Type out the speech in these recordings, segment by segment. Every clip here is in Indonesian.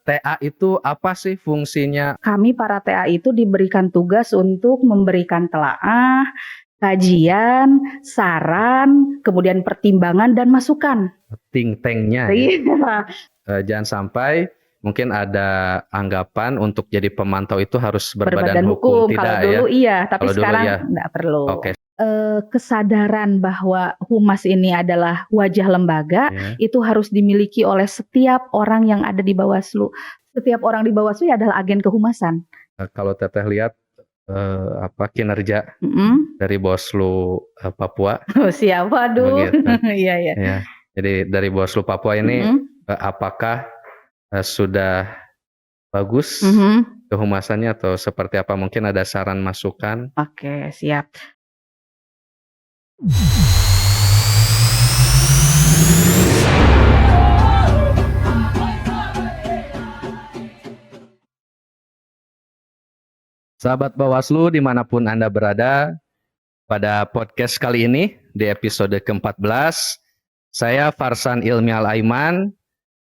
TA itu apa sih fungsinya? Kami para TA itu diberikan tugas untuk memberikan telaah, kajian, saran, kemudian pertimbangan dan masukan. Think tank-nya ya. Iya. Jangan sampai mungkin ada anggapan untuk jadi pemantau itu harus berbadan hukum. Tidak Kalau ya? dulu iya, tapi Kalau dulu sekarang ya. nggak perlu. Oke. Kesadaran bahwa humas ini adalah wajah lembaga Ya. itu harus dimiliki oleh setiap orang yang ada di Bawaslu. Setiap orang di Bawaslu ya adalah agen kehumasan. Kalau Teteh lihat kinerja dari Bawaslu Papua. Oh, siap, waduh. Begitu. Iya, iya. Ya. Jadi dari Bawaslu Papua ini apakah sudah bagus kehumasannya atau seperti apa? Mungkin ada saran masukan? Oke, siap. Sahabat Bawaslu dimanapun Anda berada, pada podcast kali ini di episode ke-14, saya Farsan Ilmial Aiman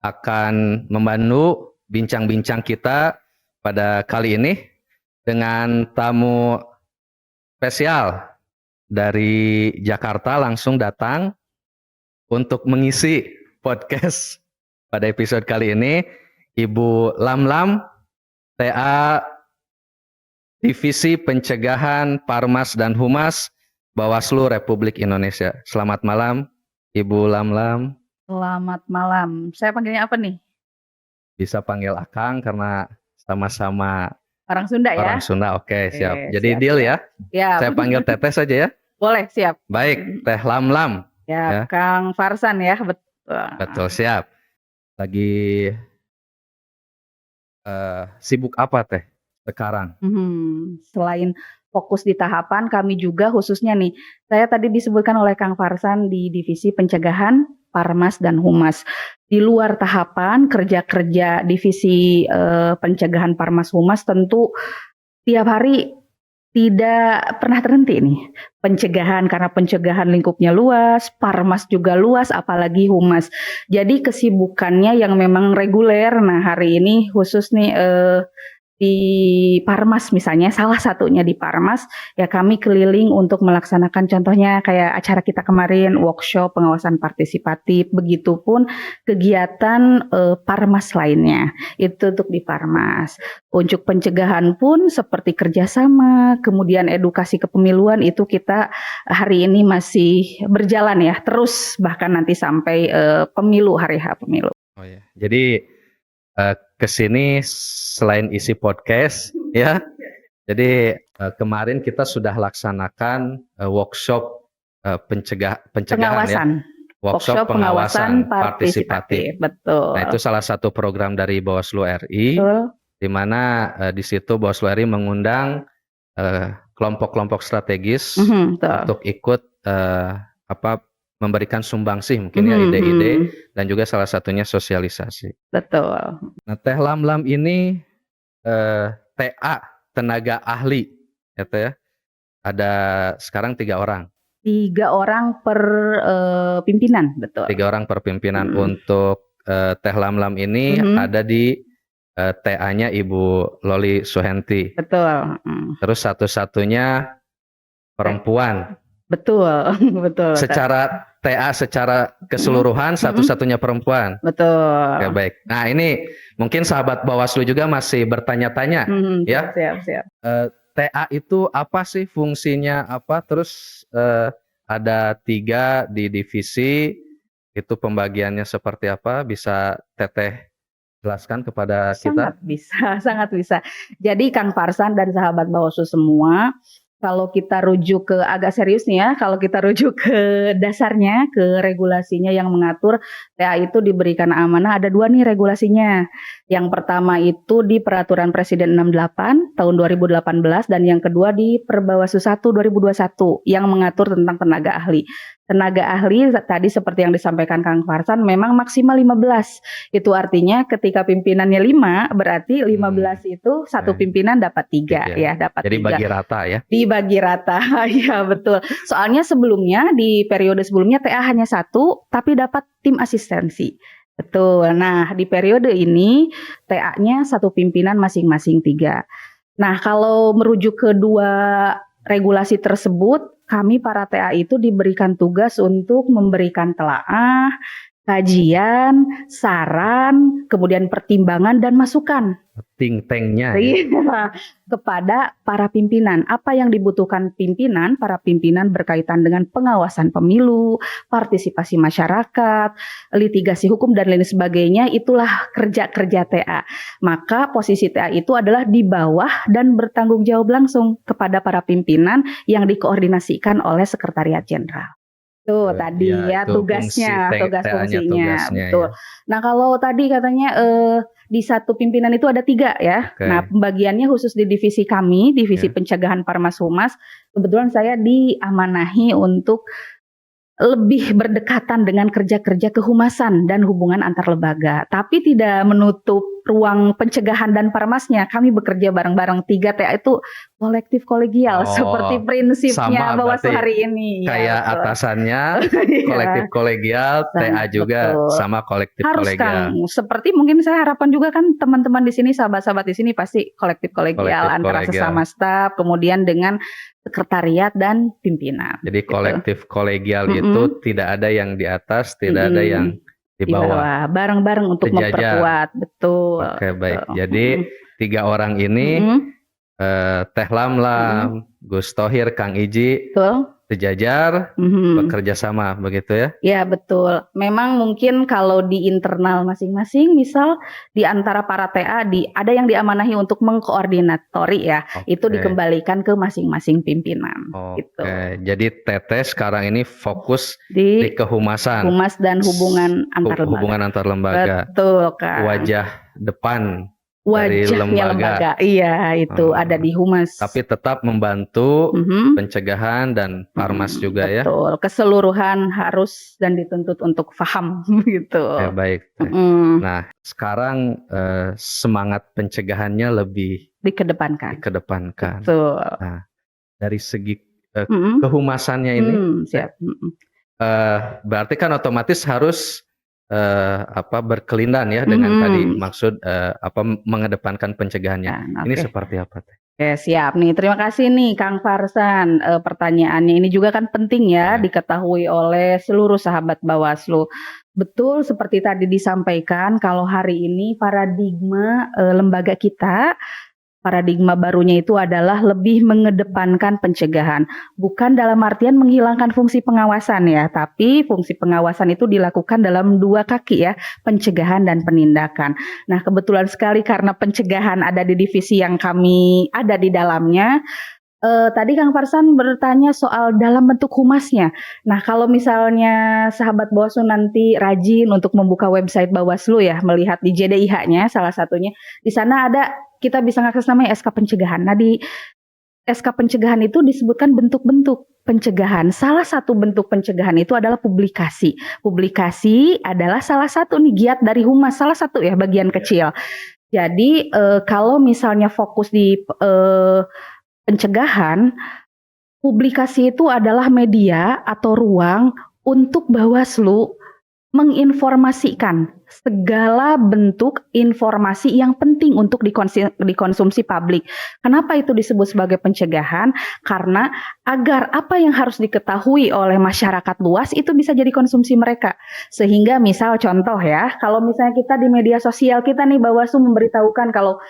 akan membantu bincang-bincang kita pada kali ini dengan tamu spesial dari Jakarta langsung datang untuk mengisi podcast pada episode kali ini, Ibu Lamlam, TA Divisi Pencegahan Parmas dan Humas Bawaslu Republik Indonesia. Selamat malam, Ibu Lamlam. Selamat malam. Saya panggilnya apa nih? Bisa panggil Akang karena sama-sama orang Sunda ya? Orang Sunda, oke, siap. Jadi siap, deal siap. ya? Siap. Saya panggil Teteh saja ya? Boleh, siap. Baik, Teh Lamlam. Ya, Kang Farsan ya, betul. Betul, siap. Lagi sibuk apa Teh sekarang? Selain fokus di tahapan, kami juga khususnya nih, saya tadi disebutkan oleh Kang Farsan di Divisi Pencegahan Parmas dan Humas. Di luar tahapan kerja-kerja Divisi Pencegahan Parmas Humas tentu tiap hari tidak pernah terhenti nih. Pencegahan, karena pencegahan lingkupnya luas, Parmas juga luas, apalagi Humas. Jadi kesibukannya yang memang reguler. Nah, hari ini khusus nih di Parmas misalnya, salah satunya di Parmas, ya kami keliling untuk melaksanakan contohnya kayak acara kita kemarin, workshop pengawasan partisipatif, begitupun kegiatan Parmas lainnya, itu untuk di Parmas. Untuk pencegahan pun seperti kerjasama, kemudian edukasi kepemiluan itu kita hari ini masih berjalan ya, terus bahkan nanti sampai pemilu, hari H pemilu. Oh ya, jadi kesini selain isi podcast ya, jadi kemarin kita sudah laksanakan workshop pencegahan ya, workshop pengawasan partisipatif. Betul. Nah, itu salah satu program dari Bawaslu RI, di mana di situ Bawaslu RI mengundang kelompok-kelompok strategis untuk ikut memberikan sumbangsih mungkin ya, ide-ide dan juga salah satunya sosialisasi. Betul. Nah, Teh Lamlam ini TA tenaga ahli ya Teh ya. Ada sekarang 3 orang. 3 orang per pimpinan, betul. 3 orang per pimpinan. Untuk Teh Lamlam ini ada di TA-nya Ibu Loli Suhenti. Betul. Terus satu-satunya perempuan. Betul, betul. Secara TA secara keseluruhan satu-satunya perempuan. Betul. Ya, baik. Nah, ini mungkin sahabat Bawaslu juga masih bertanya-tanya ya. Siap. TA itu apa sih fungsinya apa? Terus ada 3 di divisi, itu pembagiannya seperti apa? Bisa Teteh jelaskan kepada kita? Sangat bisa. Jadi Kang Farsan dan sahabat Bawaslu semua, kalau kita rujuk ke agak serius nih ya, kalau kita rujuk ke dasarnya, ke regulasinya yang mengatur TA itu diberikan amanah, ada 2 nih regulasinya. Yang pertama itu di Peraturan Presiden 68 tahun 2018 dan yang kedua di Perbawaslu 1 2021 yang mengatur tentang tenaga ahli. Tenaga ahli tadi seperti yang disampaikan Kang Farsan memang maksimal 15. Itu artinya ketika pimpinannya 5 berarti 15 itu satu pimpinan dapat 3 ya, dapat 3. Jadi bagi rata ya. Dibagi rata. Ya, betul. Soalnya sebelumnya di periode sebelumnya TA hanya 1 tapi dapat tim asistensi. Betul. Nah, di periode ini TA-nya satu pimpinan masing-masing 3. Nah, kalau merujuk ke 2 regulasi tersebut, kami para TA itu diberikan tugas untuk memberikan telaah, kajian, saran, kemudian pertimbangan dan masukan. Think tank-nya ya. Iya, kepada para pimpinan. Apa yang dibutuhkan pimpinan, para pimpinan berkaitan dengan pengawasan pemilu, partisipasi masyarakat, litigasi hukum dan lain sebagainya, itulah kerja-kerja TA. Maka posisi TA itu adalah di bawah dan bertanggung jawab langsung kepada para pimpinan yang dikoordinasikan oleh Sekretariat Jenderal. Tuh tadi ya itu tugasnya, tugas TA-nya fungsinya, tugasnya betul. ya. Nah kalau tadi katanya di satu pimpinan itu ada 3 ya. Oke. Nah pembagiannya khusus di divisi kami, divisi Ya. pencegahan Parmas Humas. Kebetulan saya diamanahi untuk lebih berdekatan dengan kerja-kerja kehumasan dan hubungan antar lembaga. Tapi tidak menutup ruang pencegahan dan parmasnya. Kami bekerja bareng-bareng 3 TA itu kolektif kolegial seperti prinsipnya sama Bawaslu berarti hari ini. kayak betul. atasannya Iya. kolektif kolegial, TA juga Betul. sama kolektif Harus kolegial. Kang, seperti mungkin saya harapan juga kan teman-teman di sini, sahabat-sahabat di sini pasti kolektif kolegial Kolektif antara kolegial. sesama staf, kemudian dengan sekretariat dan pimpinan. Jadi gitu. kolektif kolegial Mm-mm. itu tidak ada yang di atas, tidak ada yang di Di bawah. bawah, bareng-bareng untuk Sejajar. memperkuat, betul. Oke, baik. betul. Jadi 3 orang ini Teh Lamlam, Gus Thohir, Kang Iji Betul. sejajar bekerja sama begitu ya? Ya betul. Memang mungkin kalau di internal masing-masing, misal di antara para TA ada yang diamanahi untuk mengkoordinatori ya, itu Oke. dikembalikan ke masing-masing pimpinan. Oke, Gitu. jadi Teteh sekarang ini fokus di Di kehumasan, humas dan hubungan antar lembaga. hubungan antar lembaga, Betul Kak. wajah depan dari Wajahnya lembaga. Iya itu ada di humas. tapi tetap membantu pencegahan dan parmas juga ya. Betul. Keseluruhan harus dan dituntut untuk paham gitu. Oke, baik. Nah, sekarang semangat pencegahannya lebih Dikedepankan. Betul. Nah, dari segi kehumasannya ini, siap. berarti kan otomatis harus berkelindan ya dengan tadi maksud mengedepankan pencegahannya. Ini seperti apa Teh? Oke, siap nih. Terima kasih nih Kang Farsan. Pertanyaannya ini juga kan penting ya diketahui oleh seluruh sahabat Bawaslu. Betul seperti tadi disampaikan, kalau hari ini paradigma lembaga kita, paradigma barunya itu adalah lebih mengedepankan pencegahan. Bukan dalam artian menghilangkan fungsi pengawasan ya, tapi fungsi pengawasan itu dilakukan dalam 2 kaki ya, pencegahan dan penindakan. Nah kebetulan sekali karena pencegahan ada di divisi yang kami ada di dalamnya. Tadi Kang Farsan bertanya soal dalam bentuk humasnya. Nah kalau misalnya sahabat Bawaslu nanti rajin untuk membuka website Bawaslu ya, melihat di JDIH-nya salah satunya, di sana ada kita bisa mengakses namanya SK pencegahan. Nah di SK pencegahan itu disebutkan bentuk-bentuk pencegahan. Salah satu bentuk pencegahan itu adalah publikasi. Publikasi adalah salah satu nih giat dari humas, salah satu ya bagian kecil. Jadi kalau misalnya fokus di pencegahan, publikasi itu adalah media atau ruang untuk Bawaslu menginformasikan segala bentuk informasi yang penting untuk dikonsumsi publik. Kenapa itu disebut sebagai pencegahan? Karena agar apa yang harus diketahui oleh masyarakat luas itu bisa jadi konsumsi mereka. Sehingga misal contoh ya, kalau misalnya kita di media sosial kita nih Bawaslu memberitahukan kalau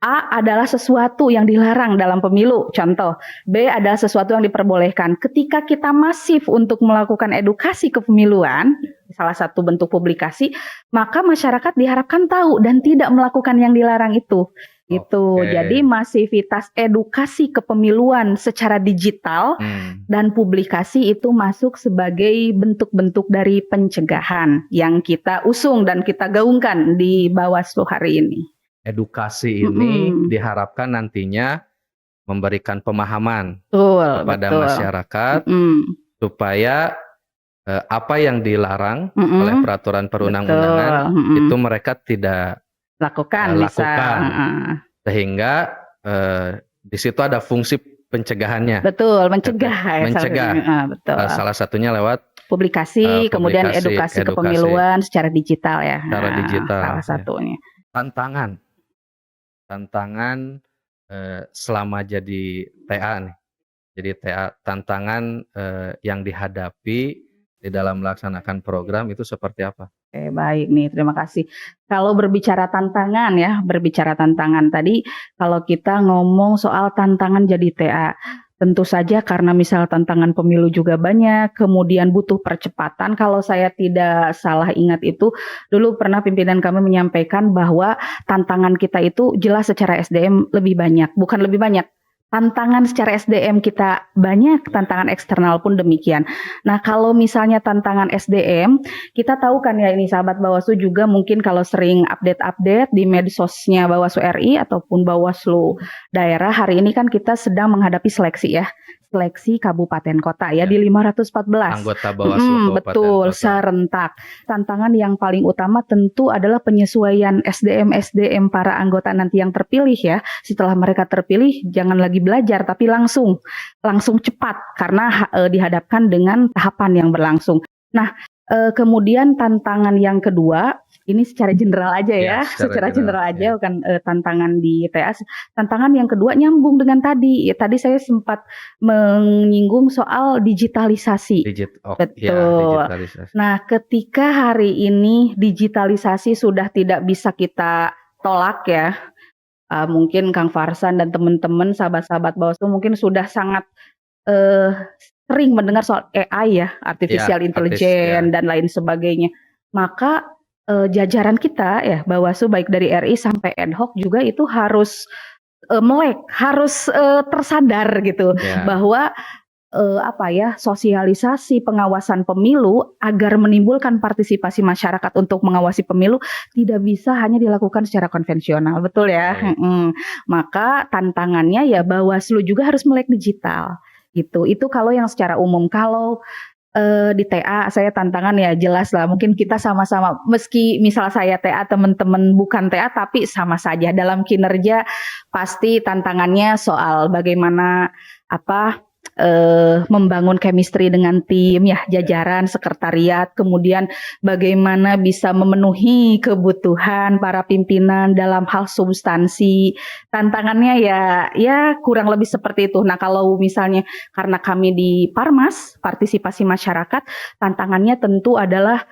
A adalah sesuatu yang dilarang dalam pemilu, contoh. B adalah sesuatu yang diperbolehkan. Ketika kita masif untuk melakukan edukasi kepemiluan, salah satu bentuk publikasi, maka masyarakat diharapkan tahu dan tidak melakukan yang dilarang itu. Gitu. Jadi masivitas edukasi kepemiluan secara digital dan publikasi itu masuk sebagai bentuk-bentuk dari pencegahan yang kita usung dan kita gaungkan di Bawaslu hari ini. Edukasi ini diharapkan nantinya memberikan pemahaman kepada masyarakat supaya apa yang dilarang oleh peraturan perundang-undangan itu mereka tidak lakukan. Sehingga di situ ada fungsi pencegahannya. Betul, mencegah. Mencegah. Betul. Salah satunya lewat publikasi, kemudian publikasi, edukasi edukasi kepemiluan secara digital ya. secara Nah, digital salah ya. satunya. Tantangan selama jadi TA nih. Jadi tantangan yang dihadapi di dalam melaksanakan program itu seperti apa? Oke, baik nih, terima kasih. Kalau berbicara tantangan ya, berbicara tantangan tadi, kalau kita ngomong soal tantangan jadi TA, tentu saja karena misal tantangan pemilu juga banyak, kemudian butuh percepatan. Kalau saya tidak salah ingat itu, dulu pernah pimpinan kami menyampaikan bahwa tantangan kita itu jelas secara SDM lebih banyak, bukan lebih banyak. Tantangan secara SDM kita banyak, tantangan eksternal pun demikian. Nah, kalau misalnya tantangan SDM, kita tahu kan ya ini sahabat Bawaslu juga mungkin kalau sering update-update di medsosnya Bawaslu RI ataupun Bawaslu daerah, hari ini kan kita sedang menghadapi seleksi ya. Seleksi kabupaten kota ya, Ya. di 514. Anggota Bawaslu Kabupaten Betul, Kota. serentak. Tantangan yang paling utama tentu adalah penyesuaian SDM para anggota nanti yang terpilih ya. Setelah mereka terpilih, jangan lagi belajar tapi langsung cepat karena dihadapkan dengan tahapan yang berlangsung. Nah, kemudian tantangan yang kedua, ini secara general aja ya, secara general aja, bukan tantangan di TA. Tantangan yang kedua nyambung dengan tadi. Ya, tadi saya sempat menyinggung soal digitalisasi. Betul. Digitalisasi. Nah, ketika hari ini digitalisasi sudah tidak bisa kita tolak ya, mungkin Kang Farsan dan teman-teman sahabat-sahabat Bawaslu mungkin sudah sangat sering mendengar soal AI ya, artificial intelligence dan lain sebagainya. Maka jajaran kita ya Bawaslu baik dari RI sampai ad hoc juga itu harus melek, harus tersadar gitu bahwa sosialisasi pengawasan pemilu agar menimbulkan partisipasi masyarakat untuk mengawasi pemilu tidak bisa hanya dilakukan secara konvensional, betul ya. Maka tantangannya ya Bawaslu juga harus melek digital gitu. Itu kalau yang secara umum. Kalau di TA saya tantangan ya jelas lah, mungkin kita sama-sama, meski misal saya TA teman-teman bukan TA tapi sama saja dalam kinerja pasti tantangannya soal bagaimana membangun chemistry dengan tim ya, jajaran sekretariat, kemudian bagaimana bisa memenuhi kebutuhan para pimpinan dalam hal substansi. Tantangannya ya kurang lebih seperti itu. Nah, kalau misalnya karena kami di Parmas, partisipasi masyarakat, tantangannya tentu adalah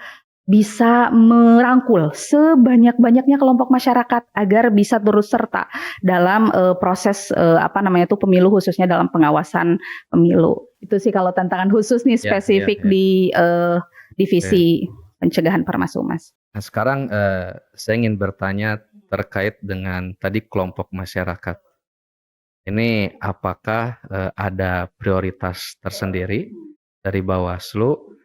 bisa merangkul sebanyak-banyaknya kelompok masyarakat agar bisa turut serta dalam proses pemilu, khususnya dalam pengawasan pemilu. Itu sih kalau tantangan khusus nih spesifik di divisi pencegahan Parmas Humas. Nah, sekarang saya ingin bertanya terkait dengan tadi kelompok masyarakat. Ini apakah ada prioritas tersendiri dari Bawaslu?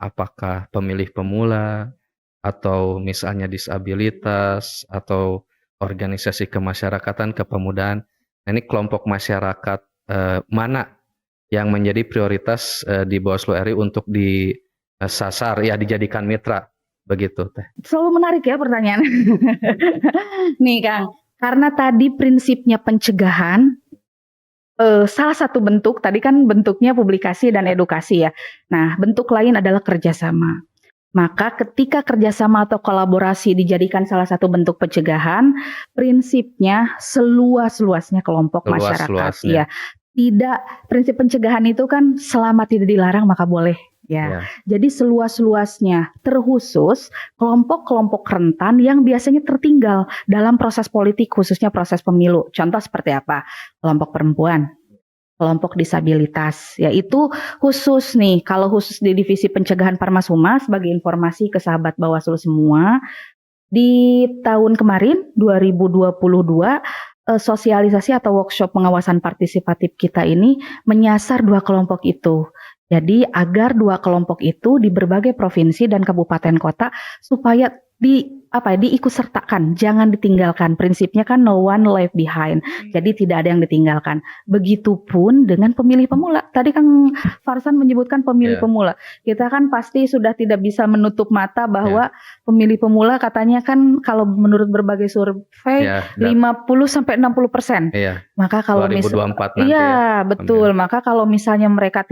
Apakah pemilih pemula atau misalnya disabilitas atau organisasi kemasyarakatan, kepemudaan. Nah, ini kelompok masyarakat mana yang menjadi prioritas di Bawaslu RI untuk disasar ya, dijadikan mitra begitu Teh? Selalu menarik ya pertanyaan. Nih Kang, karena tadi prinsipnya pencegahan, salah satu bentuk, tadi kan bentuknya publikasi dan edukasi ya. Nah, bentuk lain adalah kerjasama. Maka ketika kerjasama atau kolaborasi dijadikan salah satu bentuk pencegahan, prinsipnya seluas-luasnya kelompok masyarakat. Ya, tidak, prinsip pencegahan itu kan selama tidak dilarang maka boleh. Ya, jadi seluas-luasnya, terkhusus kelompok-kelompok rentan yang biasanya tertinggal dalam proses politik, khususnya proses pemilu. Contoh seperti apa? Kelompok perempuan, kelompok disabilitas, yaitu khusus nih. Kalau khusus di divisi pencegahan Parmas Humas, sebagai informasi ke sahabat Bawaslu semua, di tahun kemarin 2022 sosialisasi atau workshop pengawasan partisipatif kita ini menyasar 2 kelompok itu. Jadi agar 2 kelompok itu di berbagai provinsi dan kabupaten kota supaya diikutsertakan, jangan ditinggalkan. Prinsipnya kan no one left behind. Jadi tidak ada yang ditinggalkan. Begitupun dengan pemilih pemula. Tadi Kang Farsan menyebutkan pemilih Ya, pemula. Kita kan pasti sudah tidak bisa menutup mata ya, bahwa pemilih pemula katanya kan kalau menurut berbagai survei ya, 50-60%. iya. Maka kalau 2024 nanti ya iya betul, pemilu. maka kalau misalnya mereka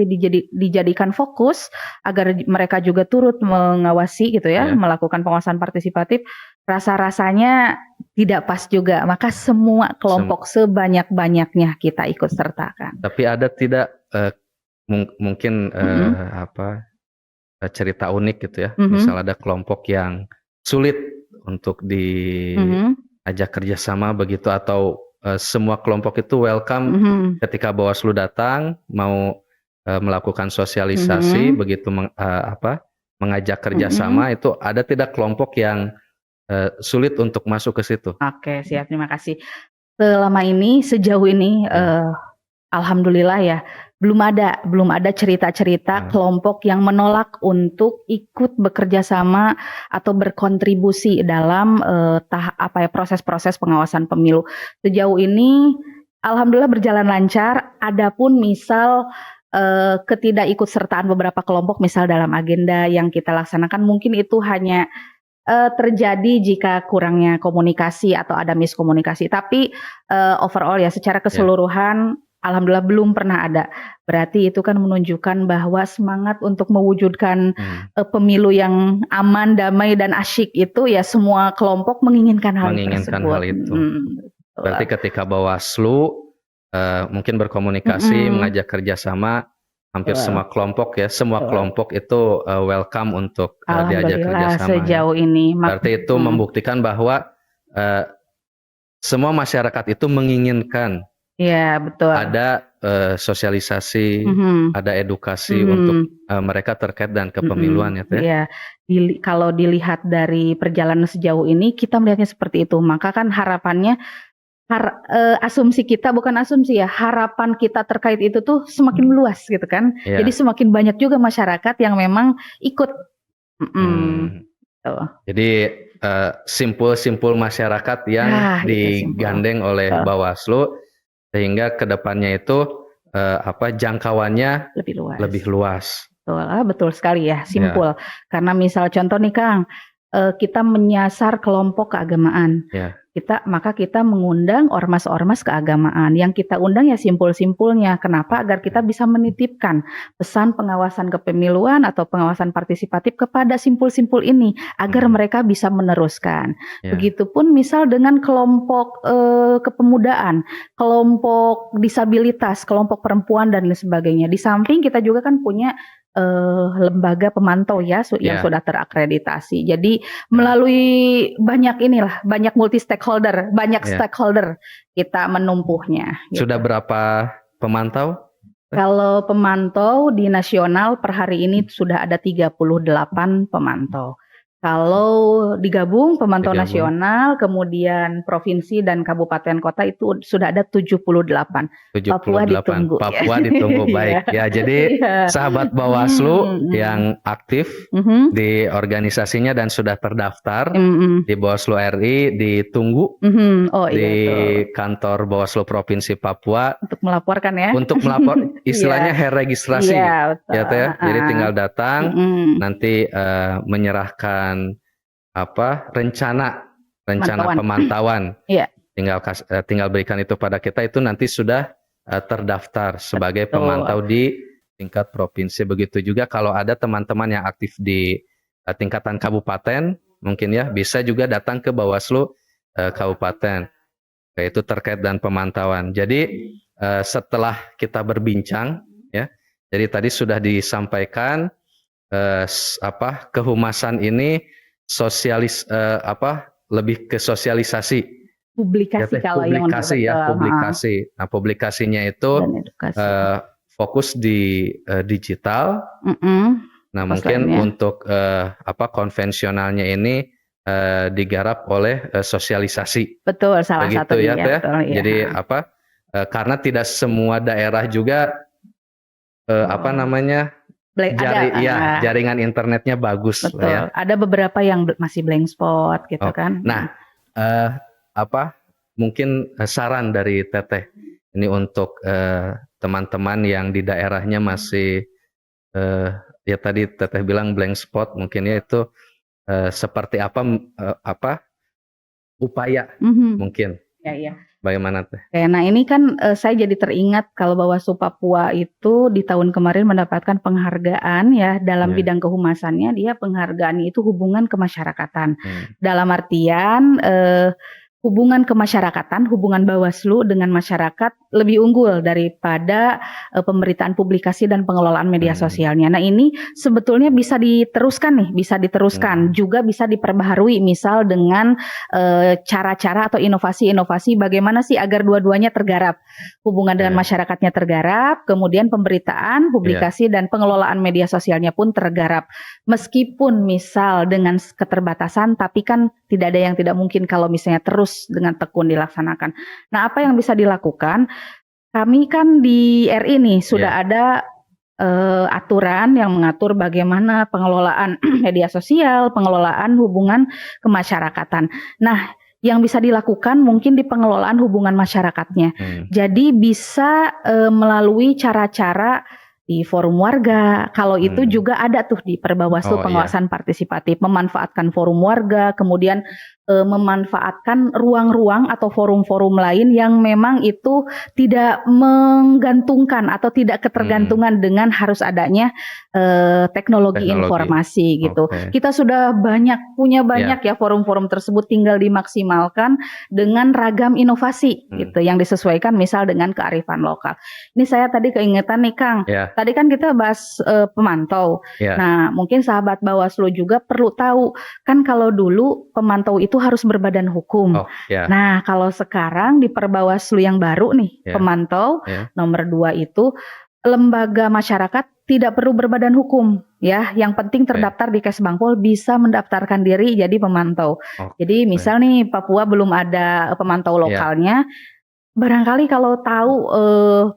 dijadikan fokus agar mereka juga turut mengawasi gitu ya, Ya. melakukan pengawasan partisipatif, rasa-rasanya tidak pas juga. Maka semua kelompok sebanyak-banyaknya kita ikut sertakan. Tapi ada tidak mungkin cerita unik gitu ya. Misal ada kelompok yang sulit untuk diajak kerjasama begitu, atau semua kelompok itu welcome ketika Bawaslu datang mau melakukan sosialisasi begitu mengajak kerjasama, itu ada tidak kelompok yang sulit untuk masuk ke situ? Oke, siap, terima kasih. Sejauh ini alhamdulillah ya, belum ada cerita-cerita kelompok yang menolak untuk ikut bekerja sama atau berkontribusi dalam proses-proses pengawasan pemilu. Sejauh ini alhamdulillah berjalan lancar. Adapun misal ketidakikutsertaan beberapa kelompok misal dalam agenda yang kita laksanakan, mungkin itu hanya terjadi jika kurangnya komunikasi atau ada miskomunikasi. Tapi overall ya secara keseluruhan alhamdulillah belum pernah ada. Berarti itu kan menunjukkan bahwa semangat untuk mewujudkan pemilu yang aman, damai dan asyik itu ya semua kelompok menginginkan hal tersebut. itu. Berarti ketika Bawaslu mungkin berkomunikasi, mengajak kerjasama, hampir semua kelompok itu welcome untuk diajak kerjasama. Sejauh ini. Berarti itu membuktikan bahwa semua masyarakat itu menginginkan betul. ada sosialisasi, ada edukasi untuk mereka terkait dan kepemiluan ya. Kalau dilihat dari perjalanan sejauh ini kita melihatnya seperti itu. Maka kan harapannya asumsi kita, bukan asumsi ya, harapan kita terkait itu tuh semakin luas gitu kan. Jadi semakin banyak juga masyarakat yang memang ikut. Jadi simpul-simpul masyarakat yang digandeng oleh Bawaslu, sehingga kedepannya itu jangkauannya lebih luas. Betul sekali ya, simpul. Karena misal contoh nih Kang, kita menyasar kelompok keagamaan. Maka kita mengundang ormas-ormas keagamaan. Yang kita undang ya simpul-simpulnya. Kenapa? Agar kita bisa menitipkan pesan pengawasan kepemiluan atau pengawasan partisipatif kepada simpul-simpul ini agar mereka bisa meneruskan. Begitupun misal dengan kelompok kepemudaan, kelompok disabilitas, kelompok perempuan dan lain sebagainya. Di samping kita juga kan punya lembaga pemantau ya yang sudah terakreditasi. Jadi melalui banyak multi stakeholder, stakeholder kita menumpuhnya. Sudah berapa pemantau? Kalau pemantau di nasional per hari ini sudah ada 38 pemantau. Kalau digabung pemantau nasional, kemudian provinsi dan kabupaten kota itu sudah ada 78. Papua ditunggu. Papua ditunggu, baik. Jadi sahabat Bawaslu yang aktif di organisasinya dan sudah terdaftar di Bawaslu RI ditunggu di kantor Bawaslu Provinsi Papua untuk melaporkan ya. Untuk melapor, istilahnya registrasi. Jadi tinggal datang, nanti menyerahkan rencana pemantauan. Tinggal berikan itu pada kita, itu nanti sudah terdaftar sebagai pemantau di tingkat provinsi. Begitu juga kalau ada teman-teman yang aktif di tingkatan kabupaten, mungkin ya bisa juga datang ke Bawaslu kabupaten, yaitu terkait dan pemantauan. Jadi setelah kita berbincang ya, jadi tadi sudah disampaikan kehumasan ini lebih ke sosialisasi, publikasi. Nah, publikasinya itu fokus di digital. Nah, mungkin untuk konvensionalnya ini digarap oleh sosialisasi. Betul, salah satu ya. Jadi karena tidak semua daerah juga Ada, jaringan internetnya bagus lah ya. betul. Ada beberapa yang masih blank spot gitu kan. Nah, apa mungkin saran dari Teteh ini untuk teman-teman yang di daerahnya masih ya tadi Teteh bilang blank spot, mungkin ya itu seperti apa upaya mungkin. Ya. Bagaimana Teh? Oke, nah ini kan saya jadi teringat kalau Bawaslu Papua itu di tahun kemarin mendapatkan penghargaan ya dalam bidang kehumasannya, dia penghargaan itu hubungan kemasyarakatan. Dalam artian hubungan kemasyarakatan, hubungan Bawaslu dengan masyarakat lebih unggul daripada pemberitaan publikasi dan pengelolaan media sosialnya. Nah ini sebetulnya bisa diteruskan nih, juga bisa diperbaharui misal dengan cara-cara atau inovasi-inovasi bagaimana sih agar dua-duanya tergarap. Hubungan dengan masyarakatnya tergarap, kemudian pemberitaan, publikasi dan pengelolaan media sosialnya pun tergarap. Meskipun misal dengan keterbatasan, tapi kan tidak ada yang tidak mungkin kalau misalnya terus dengan tekun dilaksanakan. Nah, apa yang bisa dilakukan? Kami kan di RI nih sudah ada aturan yang mengatur bagaimana pengelolaan media sosial, pengelolaan hubungan kemasyarakatan. Nah, yang bisa dilakukan mungkin di pengelolaan hubungan masyarakatnya. Jadi bisa melalui cara-cara di forum warga. Kalau itu juga ada tuh di Perbawaslu pengawasan partisipatif, memanfaatkan forum warga, kemudian memanfaatkan ruang-ruang atau forum-forum lain yang memang itu tidak menggantungkan atau tidak ketergantungan dengan harus adanya teknologi informasi gitu. Kita sudah punya banyak ya forum-forum tersebut, tinggal dimaksimalkan dengan ragam inovasi gitu yang disesuaikan misal dengan kearifan lokal. Ini saya tadi keingetan nih Kang. Tadi kan kita bahas pemantau. Nah, mungkin sahabat Bawaslu juga perlu tahu kan kalau dulu pemantau itu harus berbadan hukum. Nah, kalau sekarang di Perbawaslu yang baru nih, pemantau nomor 2 itu lembaga masyarakat tidak perlu berbadan hukum ya. Yang penting terdaftar di Kesbangpol, bisa mendaftarkan diri jadi pemantau. Jadi misal nih Papua belum ada pemantau lokalnya. Barangkali kalau tahu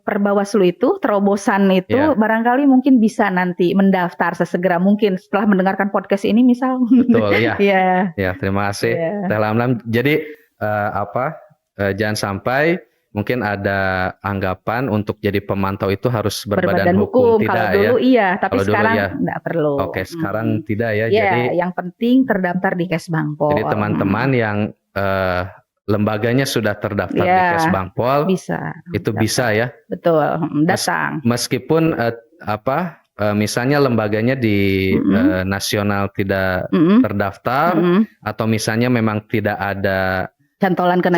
Perbawaslu itu terobosan itu barangkali mungkin bisa nanti mendaftar sesegera mungkin setelah mendengarkan podcast ini misal. Betul ya. Ya, terima kasih Teh Lamlam. Jadi jangan sampai mungkin ada anggapan untuk jadi pemantau itu harus berbadan hukum. Tidak kalau dulu tapi kalau sekarang dulu enggak perlu. Sekarang tidak ya. Jadi yang penting terdaftar di Kesbangpol. Jadi teman-teman yang lembaganya sudah terdaftar di Kesbangpol, bisa ya. Betul, datang. Meskipun misalnya lembaganya di nasional tidak terdaftar, atau misalnya memang tidak ada cantolan ke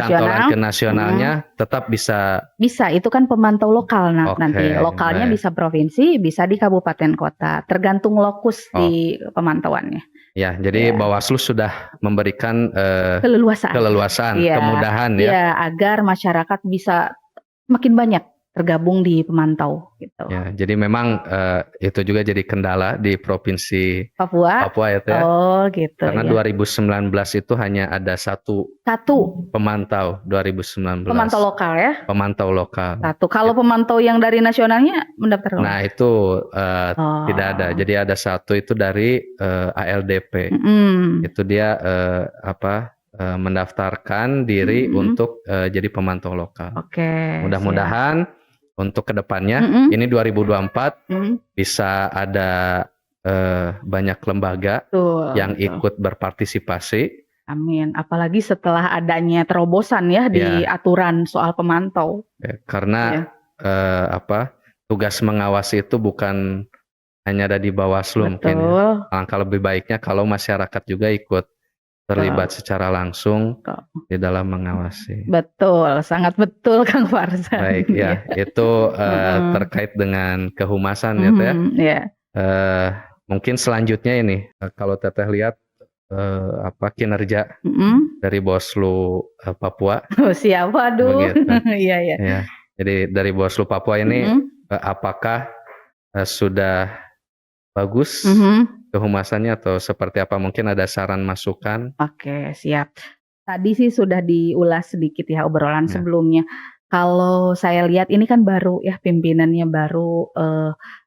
nasionalnya, tetap bisa. Bisa, itu kan pemantau lokal nanti. Lokalnya bisa provinsi, bisa di kabupaten kota, tergantung lokus di pemantauannya. Ya, jadi Bawaslu sudah memberikan keleluasaan, kemudahan agar masyarakat bisa makin banyak tergabung di pemantau gitu. Ya, jadi memang itu juga jadi kendala di provinsi Papua ya, Teh. Oh, gitu. Karena 2019 itu hanya ada satu pemantau 2019. Pemantau lokal ya? Pemantau lokal. Satu. Kalau pemantau yang dari nasionalnya mendaftar? Nah, itu tidak ada. Jadi ada satu itu dari ALDP. Itu dia mendaftarkan diri untuk jadi pemantau lokal. Mudah-mudahan untuk kedepannya ini 2024 bisa ada banyak lembaga yang ikut berpartisipasi. Amin. Apalagi setelah adanya terobosan ya di aturan soal pemantau. Karena tugas mengawasi itu bukan hanya ada di Bawaslu mungkin. Alangkah lebih baiknya kalau masyarakat juga ikut terlibat secara langsung di dalam mengawasi. Betul, sangat betul Kang Farsan. Baik ya, itu terkait dengan kehumasan ya Teh. Mungkin selanjutnya ini kalau Teteh lihat kinerja dari Bawaslu Papua. Siap, waduh. Iya. Jadi dari Bawaslu Papua ini apakah sudah bagus kehumasannya atau seperti apa? Mungkin ada saran masukan? Oke, siap. Tadi sih sudah diulas sedikit ya obrolan sebelumnya. Kalau saya lihat ini kan baru ya pimpinannya baru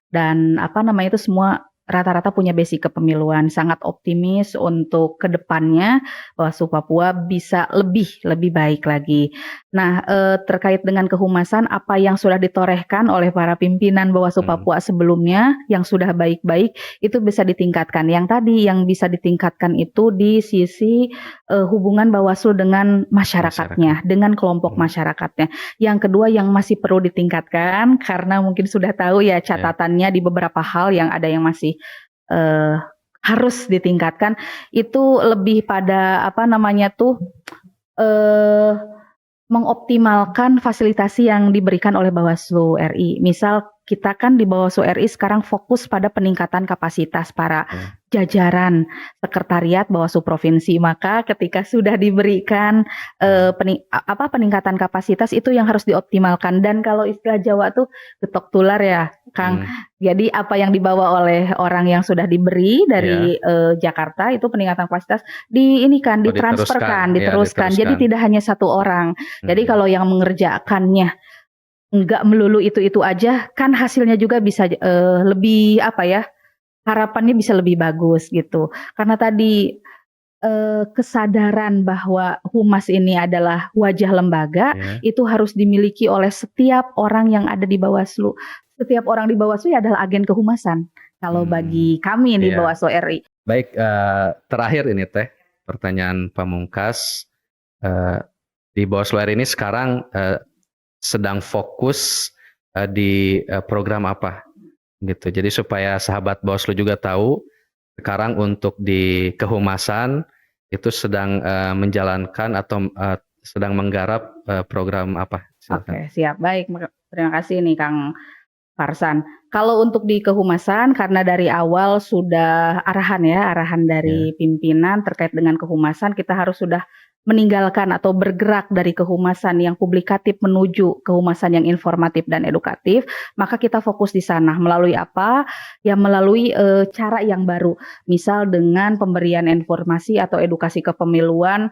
dan apa namanya itu semua rata-rata punya basic kepemiluan. Sangat optimis untuk ke depannya Bawaslu Papua bisa lebih baik lagi. Nah, terkait dengan kehumasan apa yang sudah ditorehkan oleh para pimpinan Bawaslu Papua sebelumnya yang sudah baik-baik itu bisa ditingkatkan. Yang tadi yang bisa ditingkatkan itu di sisi hubungan Bawaslu dengan masyarakatnya, dengan kelompok masyarakatnya. Yang kedua yang masih perlu ditingkatkan karena mungkin sudah tahu ya catatannya di beberapa hal yang ada yang masih harus ditingkatkan itu lebih pada apa namanya tuh mengoptimalkan fasilitasi yang diberikan oleh Bawaslu RI. Misal kita kan di Bawaslu RI sekarang fokus pada peningkatan kapasitas para jajaran sekretariat Bawaslu provinsi. Maka ketika sudah diberikan peningkatan kapasitas itu yang harus dioptimalkan. Dan kalau istilah Jawa tuh getok tular ya, Kang. Jadi apa yang dibawa oleh orang yang sudah diberi dari Jakarta itu peningkatan kapasitas ditransferkan, diteruskan. Jadi tidak hanya satu orang. Jadi kalau yang mengerjakannya enggak melulu itu aja, kan hasilnya juga bisa lebih apa ya? Harapannya bisa lebih bagus gitu. Karena tadi kesadaran bahwa humas ini adalah wajah lembaga itu harus dimiliki oleh setiap orang yang ada di Bawaslu. Setiap orang di Bawaslu ya adalah agen kehumasan. Kalau bagi kami di Bawaslu RI. Baik, terakhir ini Teh, pertanyaan pamungkas. Di Bawaslu RI ini sekarang sedang fokus di program apa gitu. Jadi supaya sahabat Bawaslu juga tahu sekarang untuk di kehumasan itu sedang menjalankan atau sedang menggarap program apa? Oke, siap. Baik, terima kasih nih Kang Farsan. Kalau untuk di kehumasan karena dari awal sudah arahan dari pimpinan terkait dengan kehumasan kita harus sudah meninggalkan atau bergerak dari kehumasan yang publikatif menuju kehumasan yang informatif dan edukatif, maka kita fokus di sana melalui apa? Ya melalui cara yang baru. Misal dengan pemberian informasi atau edukasi kepemiluan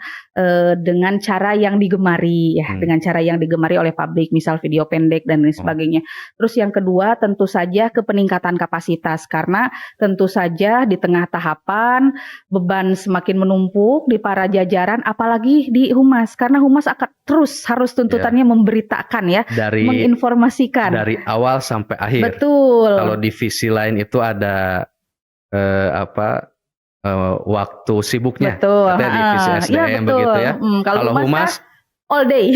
dengan cara yang digemari ya, dengan cara yang digemari oleh publik, misal video pendek dan lain sebagainya. Terus yang kedua tentu saja ke peningkatan kapasitas karena tentu saja di tengah tahapan beban semakin menumpuk di para jajaran apalagi di humas karena humas akan terus harus tuntutannya memberitakan ya, menginformasikan dari awal sampai akhir. Betul. Kalau divisi lain itu ada waktu sibuknya. Betul. Divisi SDM begitu ya. Kalau humas all day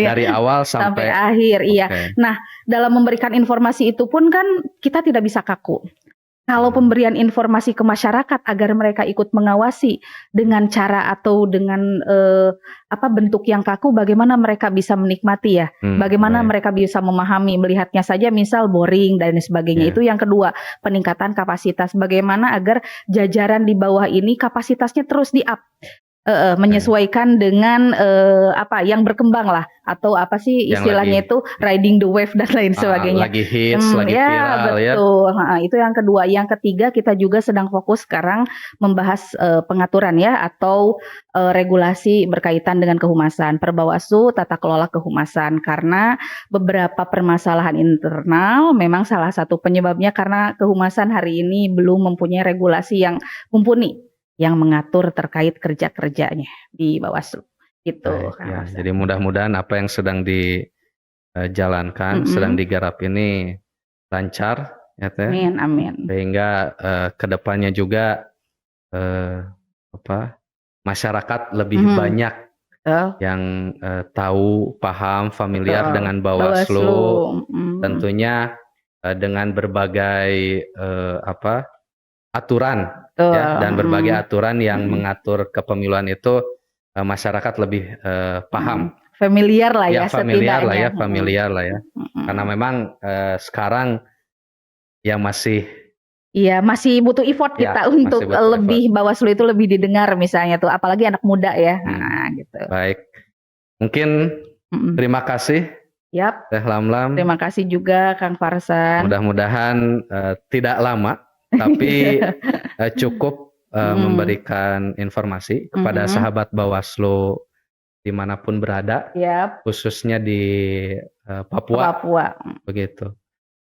dari awal sampai akhir. Iya. Nah, dalam memberikan informasi itu pun kan kita tidak bisa kaku. Kalau pemberian informasi ke masyarakat agar mereka ikut mengawasi dengan cara atau dengan bentuk yang kaku, bagaimana mereka bisa menikmati ya, bagaimana mereka bisa memahami, melihatnya saja misal boring dan sebagainya. Itu yang kedua, peningkatan kapasitas. Bagaimana agar jajaran di bawah ini kapasitasnya terus di-up. Menyesuaikan dengan yang berkembang lah atau apa sih istilahnya itu riding the wave dan lain sebagainya. Lagi hits, lagi viral betul. Itu yang kedua. Yang ketiga kita juga sedang fokus sekarang membahas pengaturan ya atau regulasi berkaitan dengan kehumasan, Perbawaslu tata kelola kehumasan karena beberapa permasalahan internal memang salah satu penyebabnya karena kehumasan hari ini belum mempunyai regulasi yang mumpuni yang mengatur terkait kerja-kerjanya di Bawaslu. Gitu. Ya, jadi mudah-mudahan apa yang sedang dijalankan, sedang digarap ini lancar, ya Teh. Amin. Sehingga kedepannya juga masyarakat lebih banyak yang tahu, paham, familiar dengan Bawaslu. Tentunya dengan berbagai aturan. Dan berbagai aturan yang mengatur kepemiluan itu masyarakat lebih paham, familiar lah ya, familiar lah ya. Karena memang sekarang yang masih butuh effort kita untuk lebih Bawaslu itu lebih didengar misalnya tuh, apalagi anak muda ya. Gitu. Baik, mungkin terima kasih. Teh Lamlam. Terima kasih juga Kang Farsan. Mudah-mudahan tidak lama. Tapi cukup memberikan informasi kepada sahabat Bawaslu dimanapun berada, khususnya di Papua. Begitu.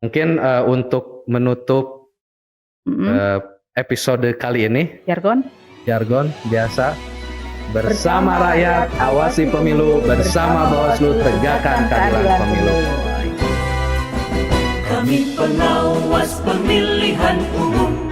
Mungkin untuk menutup episode kali ini, jargon biasa, bersama rakyat awasi pemilu, bersama Bawaslu tegakkan keadilan pemilu. Kami pengawas pemilihan umum.